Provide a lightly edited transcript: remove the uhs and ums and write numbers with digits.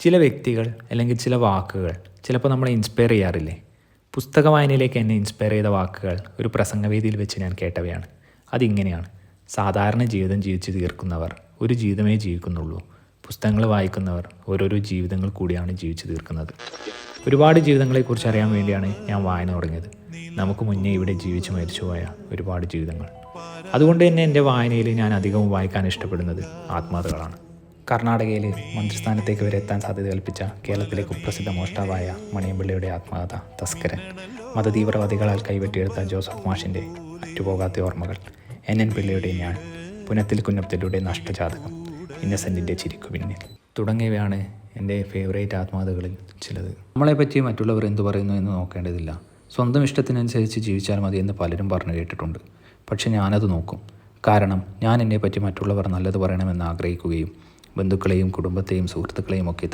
ചില വ്യക്തികൾ അല്ലെങ്കിൽ ചില വാക്കുകൾ ചിലപ്പോൾ നമ്മളെ ഇൻസ്പയർ ചെയ്യാറില്ലേ? പുസ്തക വായനയിലേക്ക് എന്നെ ഇൻസ്പയർ ചെയ്ത വാക്കുകൾ ഒരു പ്രസംഗവേദിയിൽ വെച്ച് ഞാൻ കേട്ടവയാണ്. അതിങ്ങനെയാണ്: സാധാരണ ജീവിതം ജീവിച്ച് തീർക്കുന്നവർ ഒരു ജീവിതമേ ജീവിക്കുന്നുള്ളൂ. പുസ്തകങ്ങൾ വായിക്കുന്നവർ ഓരോരോ ജീവിതങ്ങൾ കൂടിയാണ് ജീവിച്ചു തീർക്കുന്നത്. ഒരുപാട് ജീവിതങ്ങളെക്കുറിച്ച് അറിയാൻ വേണ്ടിയാണ് ഞാൻ വായന തുടങ്ങിയത്. നമുക്ക് മുന്നേ ഇവിടെ ജീവിച്ചു മരിച്ചുപോയ ഒരുപാട് ജീവിതങ്ങൾ. അതുകൊണ്ട് തന്നെ എൻ്റെ വായനയിൽ ഞാൻ അധികവും വായിക്കാൻ ഇഷ്ടപ്പെടുന്നത് ആത്മകഥകളാണ്. കർണാടകയിൽ മന്ത്രിസ്ഥാനത്തേക്ക് വരെ എത്താൻ സാധ്യത കൽപ്പിച്ച കേരളത്തിലെ കുപ്രസിദ്ധ മോഷ്ടാവായ മണിയമ്പിള്ളയുടെ ആത്മകഥ തസ്കരൻ, മതതീവ്രവാദികളാൽ കൈവെട്ടിയെടുത്ത ജോസഫ് മാഷിൻ്റെ അറ്റുപോകാത്ത ഓർമ്മകൾ, NN പിള്ളയുടെ ഞാൻ, പുനത്തിൽ കുഞ്ഞബ്ദുല്ലയുടെ നഷ്ടജാതകം, ഇന്നസെൻറ്റിൻ്റെ ചിരിക്കു പിന്നിൽ തുടങ്ങിയവയാണ് എൻ്റെ ഫേവറേറ്റ് ആത്മകഥകളിൽ ചിലത്. നമ്മളെപ്പറ്റി മറ്റുള്ളവർ എന്തു പറയുന്നു എന്ന് നോക്കേണ്ടതില്ല. സ്വന്തം ഇഷ്ടത്തിനനുസരിച്ച് ജീവിച്ചാൽ മതി എന്ന് പലരും പറഞ്ഞു കേട്ടിട്ടുണ്ട്. പക്ഷെ ഞാനത് നോക്കും. കാരണം ഞാൻ എന്നെപ്പറ്റി മറ്റുള്ളവർ നല്ലത് പറയണമെന്ന് ആഗ്രഹിക്കുകയും ബന്ധുക്കളെയും കുടുംബത്തെയും സുഹൃത്തുക്കളെയും ഒക്കെ